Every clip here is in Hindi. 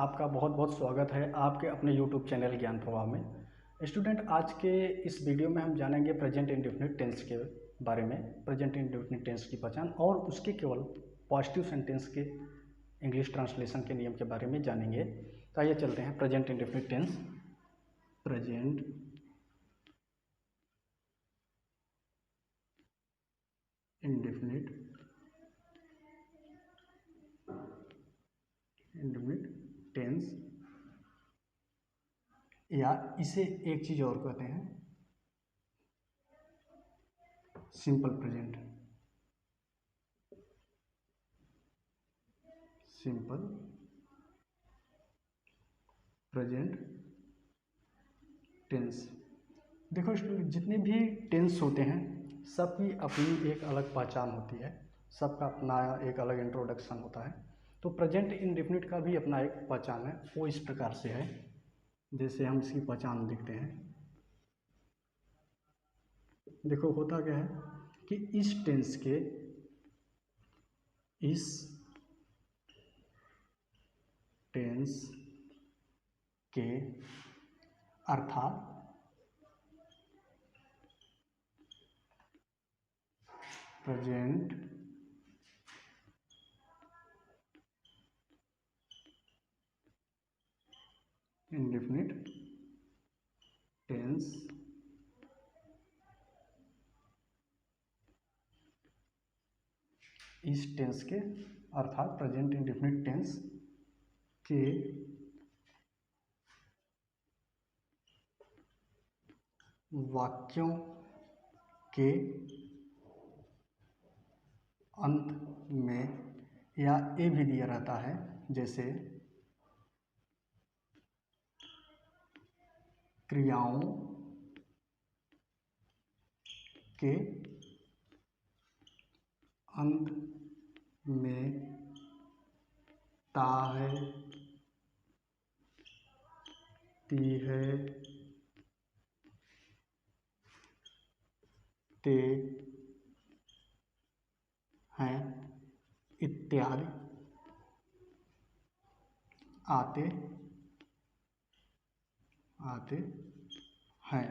आपका बहुत बहुत स्वागत है आपके अपने यूट्यूब चैनल ज्ञान प्रवाह में। स्टूडेंट, आज के इस वीडियो में हम जानेंगे प्रेजेंट इंडेफिनिट टेंस के बारे में, प्रेजेंट इंडेफिनिट टेंस की पहचान और उसके केवल पॉजिटिव सेंटेंस के इंग्लिश ट्रांसलेशन के नियम के बारे में जानेंगे। तो आइए चलते हैं present indefinite tense. Present indefinite tense, या इसे एक चीज और कहते हैं, simple present. Simple present tense. देखो स्टूडेंट, जितने भी टेंस होते हैं सबकी अपनी एक अलग पहचान होती है, सबका अपना एक अलग इंट्रोडक्शन होता है। तो प्रेजेंट इंडेफिनिट का भी अपना एक पहचान है, वो इस प्रकार से है। जैसे हम इसकी पहचान लिखते हैं, देखो होता क्या है कि इस टेंस के अर्थात प्रेजेंट इंडेफिनिट टेंस इस टेंस के अर्थात प्रेजेंट इंडेफिनिट टेंस के वाक्यों के अंत में या ए भी दिया रहता है, जैसे क्रियाओं के अंत में ता है, ती है, ते हैं इत्यादि आते हैं।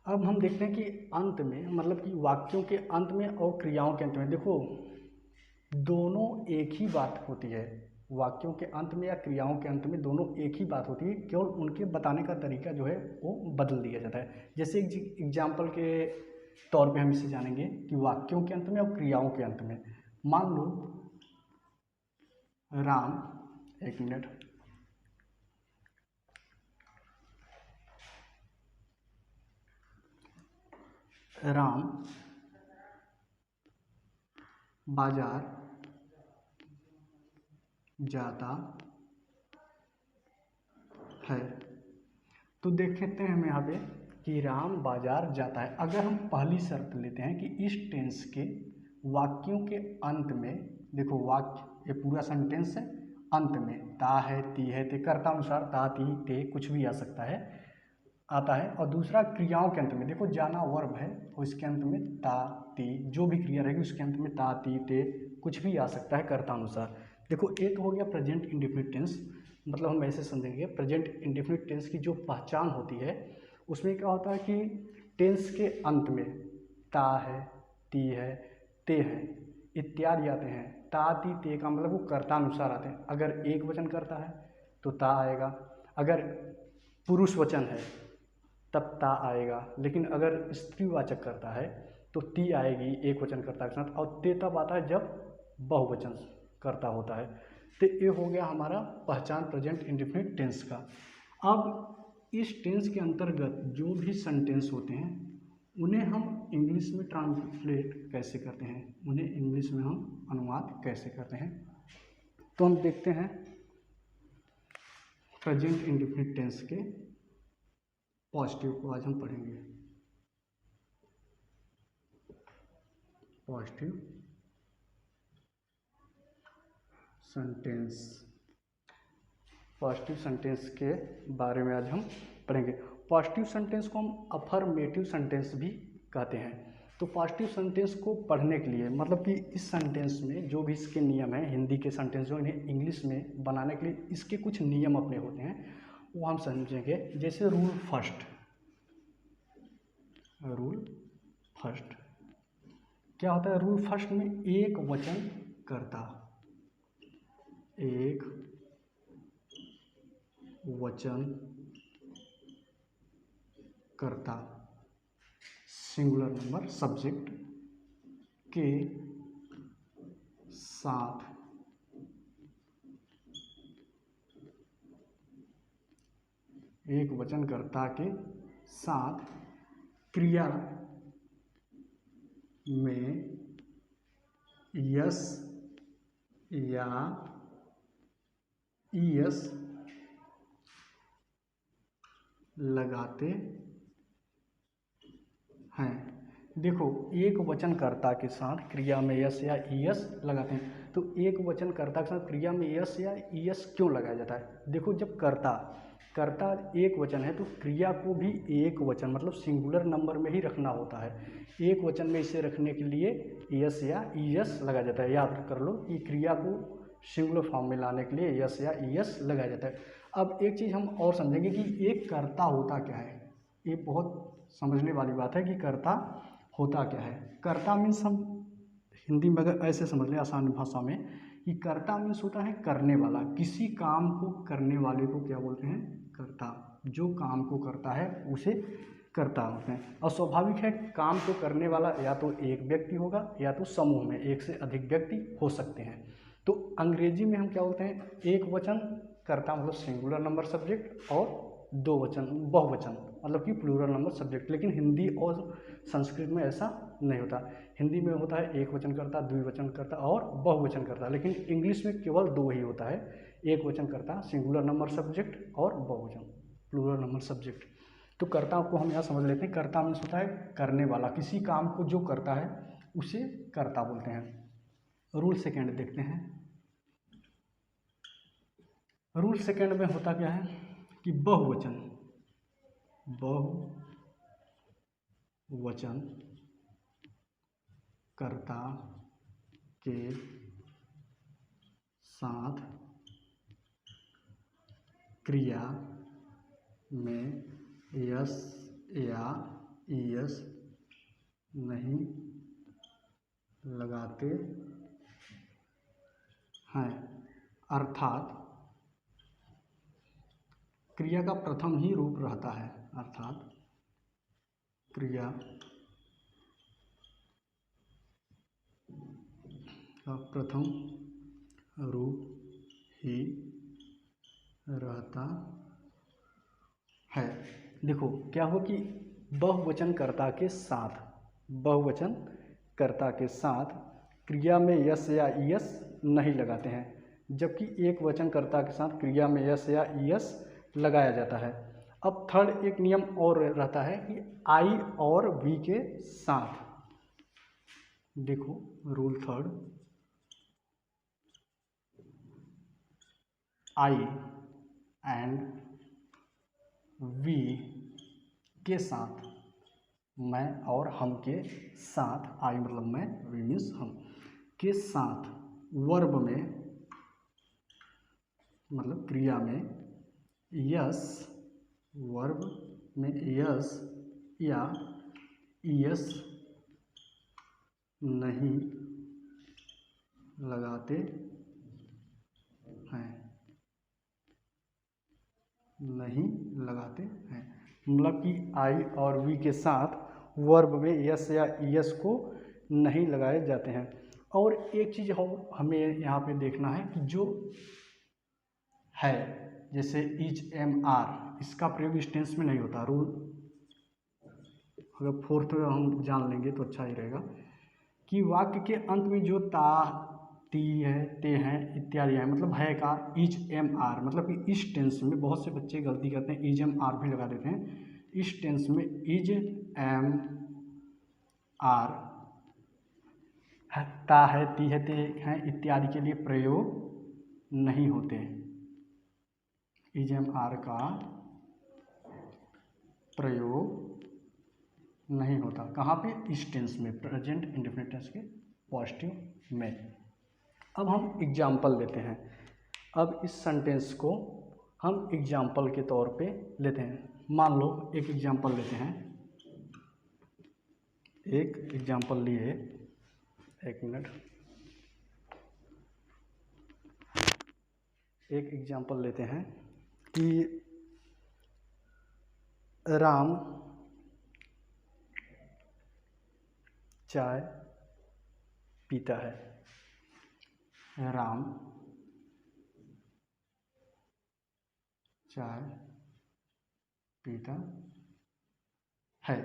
अब हम देखते हैं कि अंत में, मतलब कि वाक्यों के अंत में और क्रियाओं के अंत में, देखो दोनों एक ही बात होती है। वाक्यों के अंत में या क्रियाओं के अंत में दोनों एक ही बात होती है, केवल उनके बताने का तरीका जो है वो बदल दिया जाता है। जैसे एक एग्जाम्पल के तौर पे हम इसे जानेंगे कि वाक्यों के अंत में और क्रियाओं के अंत में, मान लो राम, एक मिनट, राम बाजार जाता है। तो देखते हैं हम यहाँ पे कि राम बाजार जाता है। अगर हम पहली शर्त लेते हैं कि इस टेंस के वाक्यों के अंत में, देखो वाक्य ये पूरा सेंटेंस है, अंत में ता है, ती है, ते, कर्ता अनुसार ता, ती, ते कुछ भी आ सकता है, आता है। और दूसरा क्रियाओं के अंत में, देखो जाना वर्ब है और इसके अंत में ता, ती, जो भी क्रिया रहेगी उसके अंत में ता, ती, ते कुछ भी आ सकता है कर्ता अनुसार। देखो ये तो हो गया प्रेजेंट इंडेफिनिट टेंस, मतलब हम ऐसे समझेंगे प्रेजेंट इंडेफिनिट टेंस की जो पहचान होती है उसमें क्या होता है कि टेंस के अंत में ता है, ती है, ते है इत्यादि आते हैं। ता, ती, ते का मतलब वो कर्ता अनुसार आते हैं। अगर एक वचन करता है तो ता आएगा, अगर पुरुष वचन है तब ता आएगा, लेकिन अगर स्त्रीवाचक करता है तो ती आएगी एक वचन कर्ता के साथ, और ते तब आता है जब बहुवचन करता होता है। तो ये हो गया हमारा पहचान प्रेजेंट इंडेफिनिट टेंस का। अब इस टेंस के अंतर्गत जो भी सेंटेंस होते हैं उन्हें हम इंग्लिश में ट्रांसलेट कैसे करते हैं, उन्हें इंग्लिश में हम अनुवाद कैसे करते हैं, तो हम देखते हैं प्रेजेंट इंडेफिनिट टेंस के पॉजिटिव को आज हम पढ़ेंगे। पॉजिटिव सेंटेंस, पॉजिटिव सेंटेंस के बारे में आज हम पढ़ेंगे। पॉजिटिव सेंटेंस को हम अफर्मेटिव सेंटेंस भी कहते हैं। तो पॉजिटिव सेंटेंस को पढ़ने के लिए मतलब कि इस सेंटेंस में जो भी इसके नियम हैं, हिंदी के सेंटेंस जो इन्हें इंग्लिश में बनाने के लिए इसके कुछ नियम अपने होते हैं, वो हम समझेंगे। जैसे रूल फर्स्ट क्या होता है? रूल फर्स्ट में एक वचन कर्ता, एक वचन कर्ता सिंगुलर नंबर सब्जेक्ट के साथ एक वचनकर्ता के साथ क्रिया में यस या ईएस लगाते हैं। देखो, एक वचनकर्ता के साथ क्रिया में यस या ईएस लगाते हैं। तो एक वचनकर्ता के साथ क्रिया में यस या ईएस क्यों लगाया जाता है? देखो, जब कर्ता एक वचन है तो क्रिया को भी एक वचन मतलब सिंगुलर नंबर में ही रखना होता है। एक वचन में इसे रखने के लिए यस या ईएस लगाया जाता है। याद कर लो कि क्रिया को सिंगुलर फॉर्म में लाने के लिए यस या ईएस लगाया जाता है। अब एक चीज़ हम और समझेंगे कि एक कर्ता होता क्या है। ये बहुत समझने वाली बात है कि कर्ता होता क्या है। कर्ता मीन्स हम हिंदी में अगर ऐसे समझ लें आसान भाषा में कि कर्ता मीन्स होता है करने वाला। किसी काम को करने वाले को क्या बोलते हैं? कर्ता। जो काम को करता है उसे कर्ता होते हैं। और स्वाभाविक है काम को करने वाला या तो एक व्यक्ति होगा या तो समूह में एक से अधिक व्यक्ति हो सकते हैं। तो अंग्रेजी में हम क्या बोलते हैं? एक वचन कर्ता मतलब सिंगुलर नंबर सब्जेक्ट और दो वचन बहुवचन मतलब कि प्लूरल नंबर सब्जेक्ट। लेकिन हिंदी और संस्कृत में ऐसा नहीं होता। हिंदी में होता है एक वचन कर्ता, द्विवचन कर्ता और बहुवचन कर्ता। लेकिन इंग्लिश में केवल दो ही होता है, एक वचन कर्ता सिंगुलर नंबर सब्जेक्ट और बहुवचन प्लूरल नंबर सब्जेक्ट। तो कर्ता को हम यहाँ समझ लेते हैं। कर्ता मीन्स होता है करने वाला। किसी काम को जो करता है उसे कर्ता बोलते हैं। रूल सेकेंड देखते हैं। रूल सेकेंड में होता क्या है कि बहुवचन कर्ता के साथ क्रिया में यस या ईएस नहीं लगाते हैं। अर्थात क्रिया का प्रथम ही रूप रहता है। अर्थात क्रिया का प्रथम रूप ही रहता है। देखो क्या हो कि बहुवचनकर्ता के साथ क्रिया में यस या ईएस नहीं लगाते हैं, जबकि एक वचनकर्ता के साथ क्रिया में यस या ईएस लगाया जाता है। अब थर्ड एक नियम और रहता है कि आई और वी के साथ। देखो rule third, I and we के साथ, मैं और हम के साथ, आई मतलब मैं, वी मीन्स हम के साथ वर्ब में मतलब क्रिया में यस, वर्ब में यस या ईएस नहीं लगाते हैं। मतलब कि आई और वी के साथ वर्ब में यस या ईएस को नहीं लगाए जाते हैं। और एक चीज़ और हमें यहाँ पे देखना है कि जो है जैसे इच एम आर, इसका प्रयोग इस टेंस में नहीं होता। रूल अगर फोर्थ में हम जान लेंगे तो अच्छा ही रहेगा कि वाक्य के अंत में जो ता, ती है, ते हैं इत्यादि है मतलब है का इज एम आर, मतलब कि इस टेंस में बहुत से बच्चे गलती करते हैं, इज एम आर भी लगा देते हैं। इस टेंस में इज एम आर ता है, ती है, ते हैं इत्यादि के लिए प्रयोग नहीं होते। इज एम आर का प्रयोग नहीं होता। कहाँ पे? इस टेंस में, प्रेजेंट इंडेफिनिट टेंस के पॉजिटिव में। अब हम एग्जाम्पल लेते हैं। अब इस सेंटेंस को हम एग्जाम्पल के तौर पे लेते हैं। मान लो एक एग्जाम्पल लेते हैं, एक एग्जाम्पल लिए, एक मिनट, एक एग्जाम्पल लेते हैं कि राम चाय पीता है। राम चाय पीता है।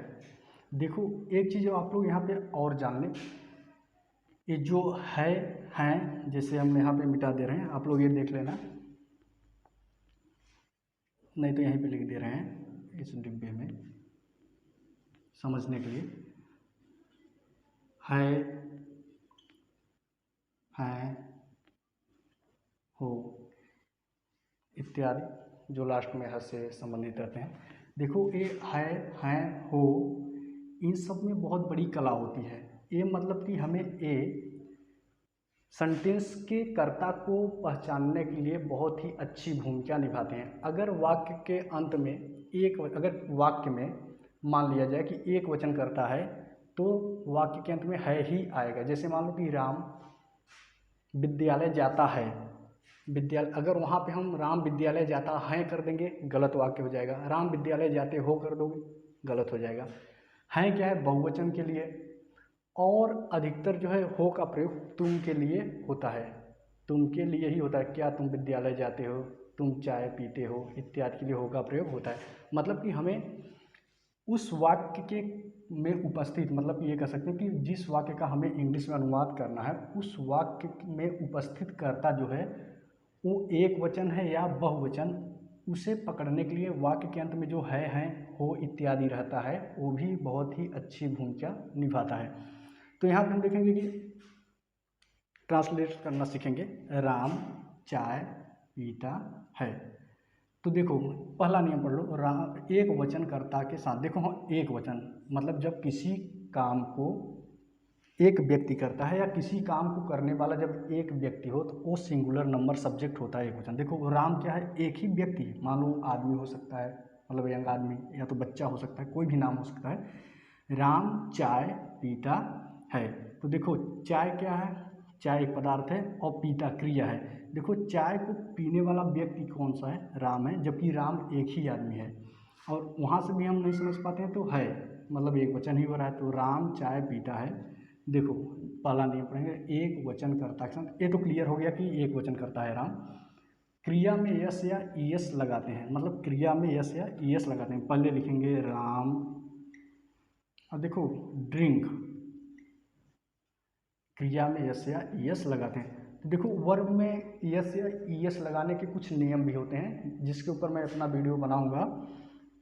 देखो एक चीज़ आप लोग यहाँ पे और जान लें, ये जो है हैं जैसे हम यहाँ पे मिटा दे रहे हैं, आप लोग ये देख लेना, नहीं तो यहीं पे लिख दे रहे हैं इस डिब्बे में समझने के लिए। है, हैं, हो इत्यादि जो लास्ट में है से संबंधित रहते हैं। देखो ये है, हैं, हो, इन सब में बहुत बड़ी कला होती है। ये मतलब कि हमें ये सेंटेंस के कर्ता को पहचानने के लिए बहुत ही अच्छी भूमिका निभाते हैं। अगर वाक्य के अंत में अगर वाक्य में मान लिया जाए कि एक वचन करता है तो वाक्य के अंत में है ही आएगा। जैसे मान लो कि राम विद्यालय जाता है, विद्यालय, अगर वहाँ पे हम राम विद्यालय जाता है कर देंगे गलत वाक्य हो जाएगा। राम विद्यालय जाते हो कर दोगे गलत हो जाएगा। हैं क्या है? बहुवचन के लिए, और अधिकतर जो है हो का प्रयोग तुम के लिए होता है, तुम के लिए ही होता है। क्या तुम विद्यालय जाते हो, तुम चाय पीते हो इत्यादि के लिए हो का प्रयोग होता है। मतलब कि हमें उस वाक्य के में उपस्थित, मतलब ये कह सकते हैं कि जिस वाक्य का हमें इंग्लिश में अनुवाद करना है उस वाक्य में उपस्थित कर्ता जो है वो एक वचन है या बहुवचन, उसे पकड़ने के लिए वाक्य के अंत में जो है, हैं, हो इत्यादि रहता है वो भी बहुत ही अच्छी भूमिका निभाता है। तो यहाँ पे हम देखेंगे कि ट्रांसलेट करना सीखेंगे। राम चाय पीता है। तो देखो पहला नियम पढ़ लो, राम एक वचन कर्ता के साथ। देखो हाँ, एक वचन मतलब जब किसी काम को एक व्यक्ति करता है या किसी काम को करने वाला जब एक व्यक्ति हो तो वो सिंगुलर नंबर सब्जेक्ट होता है एक वचन। देखो राम क्या है? एक ही व्यक्ति, मान लो आदमी हो सकता है, मतलब यंग आदमी या तो बच्चा हो सकता है, कोई भी नाम हो सकता है। राम चाय पीता है। तो देखो चाय क्या है? चाय एक पदार्थ है और पीता क्रिया है। देखो चाय को पीने वाला व्यक्ति कौन सा है? राम है, जबकि राम एक ही आदमी है। और वहाँ से भी हम नहीं समझ पाते हैं तो है मतलब एक वचन ही हो रहा है। तो राम चाय पीता है। देखो पहला नियम पढ़ेंगे, एक वचन कर्ता के साथ। ये तो क्लियर हो गया कि एक वचन करता है राम। क्रिया में यस या ईएस लगाते हैं, मतलब क्रिया में यस या ईएस लगाते हैं। पहले लिखेंगे राम, अब देखो ड्रिंक, क्रिया में यस या ईएस लगाते हैं। तो देखो वर्ब में यस या ईएस लगाने के कुछ नियम भी होते हैं जिसके ऊपर मैं अपना वीडियो बनाऊंगा।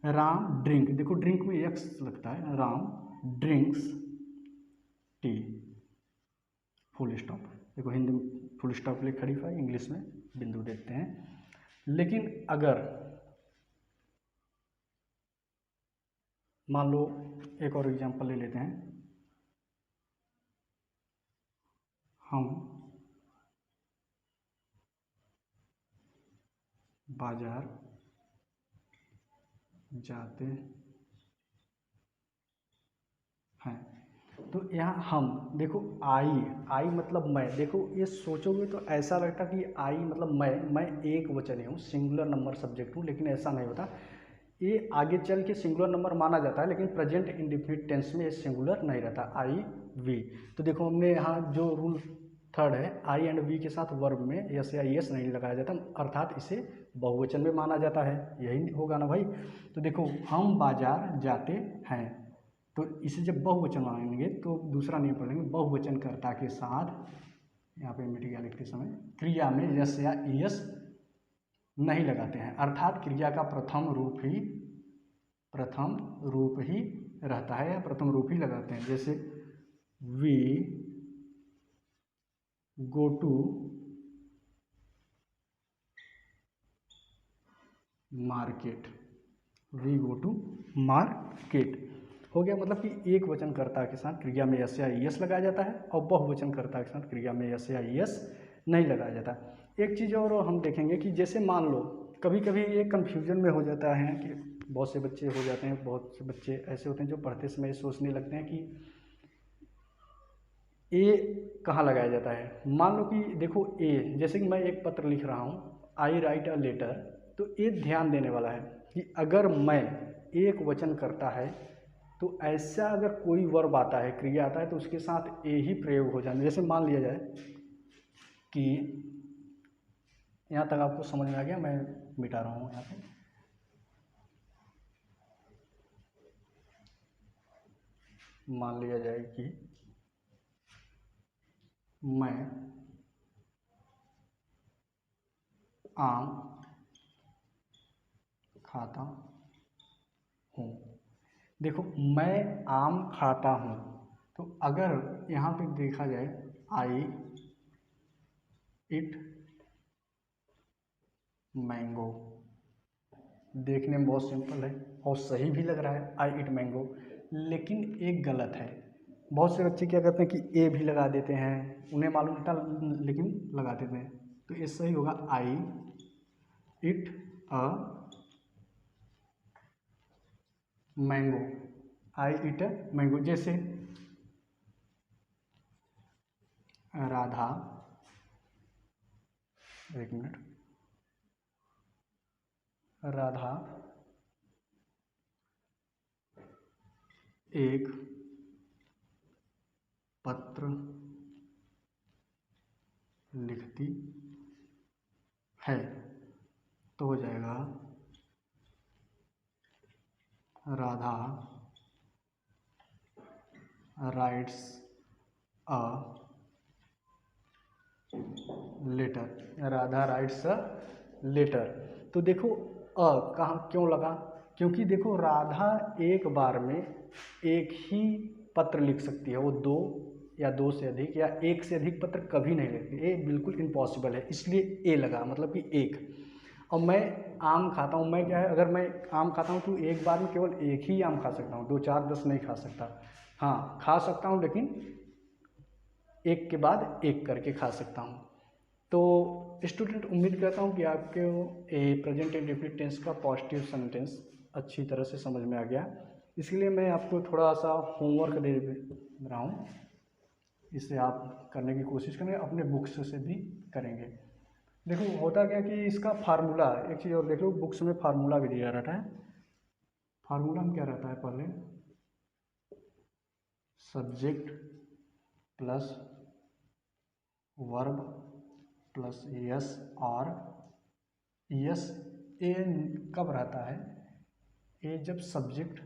राम ड्रिंक, देखो ड्रिंक में एक्स लगता है, Ram drinks T, full stop. देखो हिंदी में फुल स्टॉप के लिए खड़ी है, इंग्लिश में बिंदु देते हैं। लेकिन अगर मान लो एक और एग्जांपल ले लेते हैं, हम बाजार जाते हैं। तो यहाँ हम देखो आई मतलब मैं। देखो ये सोचोगे तो ऐसा लगता कि आई मतलब मैं एक वचन हूँ, सिंगुलर नंबर सब्जेक्ट हूँ, लेकिन ऐसा नहीं होता। ये आगे चल के सिंगुलर नंबर माना जाता है, लेकिन प्रेजेंट इंडेफिनिट टेंस में ये सिंगुलर नहीं रहता। आई वी। तो देखो हमने यहाँ जो रूल थर्ड है, आई एंड वी के साथ वर्ब में यस या यस नहीं लगाया जाता, अर्थात इसे बहुवचन में माना जाता है। यही होगा ना भाई। तो देखो हम बाजार जाते हैं, तो इसे जब बहुवचन मानेंगे तो दूसरा नियम पढ़ेंगे, बहुवचन कर्ता के साथ, यहाँ पे मिट गया लिखते समय, क्रिया में यस या ईएस नहीं लगाते हैं, अर्थात क्रिया का प्रथम रूप ही रहता है या प्रथम रूप ही लगाते हैं। जैसे we go to market, we go to market. हो गया, मतलब कि एक वचनकर्ता के साथ क्रिया में यस या ईएस लगाया जाता है और बहुवचनकर्ता के साथ क्रिया में यस या ईएस नहीं लगाया जाता। एक चीज़ और हम देखेंगे कि जैसे मान लो कभी कभी ये कन्फ्यूजन में हो जाता है कि बहुत से बच्चे हो जाते हैं, बहुत से बच्चे ऐसे होते हैं जो पढ़ते समय सोचने लगते हैं कि ए कहाँ लगाया जाता है। मान लो कि देखो ए, जैसे कि मैं एक पत्र लिख रहा हूँ, आई राइट अ लेटर, तो ए ध्यान देने वाला है कि अगर मैं एक वचन करता है तो ऐसा अगर कोई वर्ब आता है, क्रिया आता है, तो उसके साथ ए ही प्रयोग हो जाए। जैसे मान लिया जाए कि यहाँ तक आपको समझ में आ गया, मैं मिटा रहा हूँ यहाँ पे। मान लिया जाए कि मैं आम खाता हूँ। देखो, मैं आम खाता हूँ, तो अगर यहाँ पे देखा जाए आई इट मैंगो, देखने में बहुत सिंपल है और सही भी लग रहा है, आई इट मैंगो, लेकिन एक गलत है। बहुत से बच्चे क्या करते हैं कि ए भी लगा देते हैं, उन्हें मालूम था लेकिन लगा देते हैं। तो ये सही होगा I eat a mango, I eat a mango. जैसे राधा, एक मिनट, राधा एक पत्र लिखती है, तो हो जाएगा Radha writes a letter, Radha writes a letter. तो देखो कहाँ क्यों लगा, क्योंकि देखो राधा एक बार में एक ही पत्र लिख सकती है, वो दो या दो से अधिक या एक से अधिक पत्र कभी नहीं लिखती, ये बिल्कुल इम्पॉसिबल है, इसलिए ए लगा, मतलब कि एक। और मैं आम खाता हूँ, मैं क्या है, अगर मैं आम खाता हूँ तो एक बार में केवल एक ही आम खा सकता हूँ, 2 4 10 नहीं खा सकता। हाँ, खा सकता हूँ लेकिन एक के बाद एक करके खा सकता हूँ। तो स्टूडेंट, उम्मीद करता हूँ कि आपको ये प्रेजेंट इंडेफिनिट टेंस का पॉजिटिव सेंटेंस अच्छी तरह से समझ में आ गया। इसलिए मैं आपको थोड़ा सा होमवर्क दे रहा हूँ, इसे आप करने की कोशिश करेंगे, अपने बुक्स से भी करेंगे। देखो होता क्या कि इसका फार्मूला, एक चीज़ और देख लो, बुक्स में फार्मूला भी दिया रहता है। फार्मूला में क्या रहता है, पहले subject plus verb plus yes और यस। ए कब रहता है, ए जब सब्जेक्ट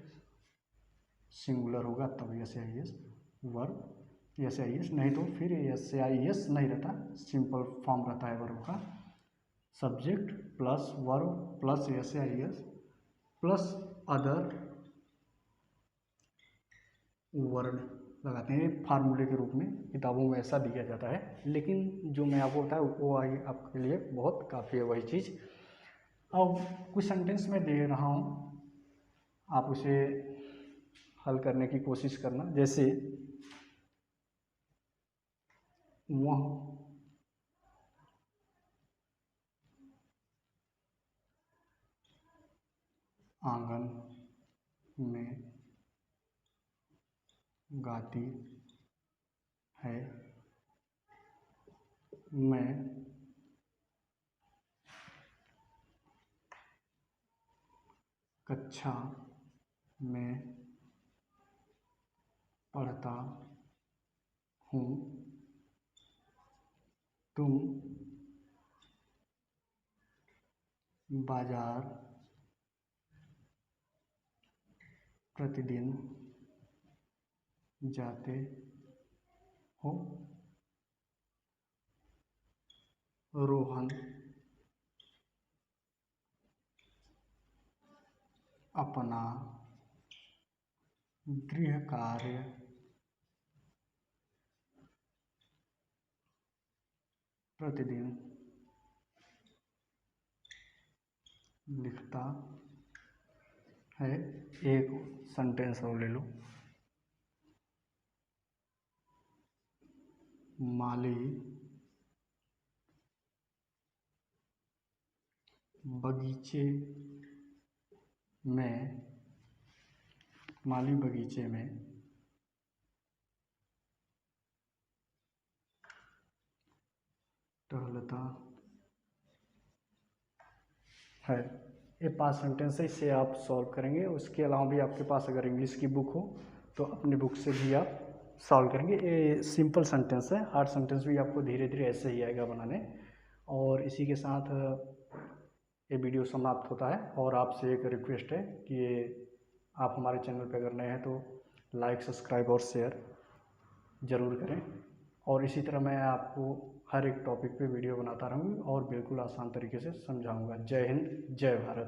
सिंगुलर होगा तब यस या यस, वर्ब यस या यस, नहीं तो फिर यस या यस नहीं रहता, सिंपल फॉर्म रहता है वर्ब का, subject plus verb plus yes या यस प्लस अदर वर्ड लगाते हैं। फार्मूले के रूप में किताबों में ऐसा दिया जाता है, लेकिन जो मैं आपको बताया वो आई आपके लिए बहुत काफ़ी है वही चीज़। अब कुछ सेंटेंस में दे रहा हूँ, आप उसे हल करने की कोशिश करना। जैसे वह आंगन में गाती है, मैं कक्षा में पढ़ता हूँ, तुम बाजार प्रतिदिन जाते हो, रोहन अपना गृह कार्य प्रतिदिन लिखता है। एक सेंटेंस और ले लो, माली बगीचे में, माली बगीचे में टहलता है। ये 5 सेंटेंस है, इससे आप सॉल्व करेंगे। उसके अलावा भी आपके पास अगर इंग्लिश की बुक हो तो अपनी बुक से भी आप सॉल्व करेंगे। ये सिंपल सेंटेंस है, हार्ड सेंटेंस भी आपको धीरे धीरे ऐसे ही आएगा बनाने। और इसी के साथ ये वीडियो समाप्त होता है। और आपसे एक रिक्वेस्ट है कि आप हमारे चैनल पर अगर नए हैं तो लाइक, सब्सक्राइब और शेयर ज़रूर करें। और इसी तरह मैं आपको हर एक टॉपिक पे वीडियो बनाता रहूँगा और बिल्कुल आसान तरीके से समझाऊँगा। जय हिंद, जय भारत।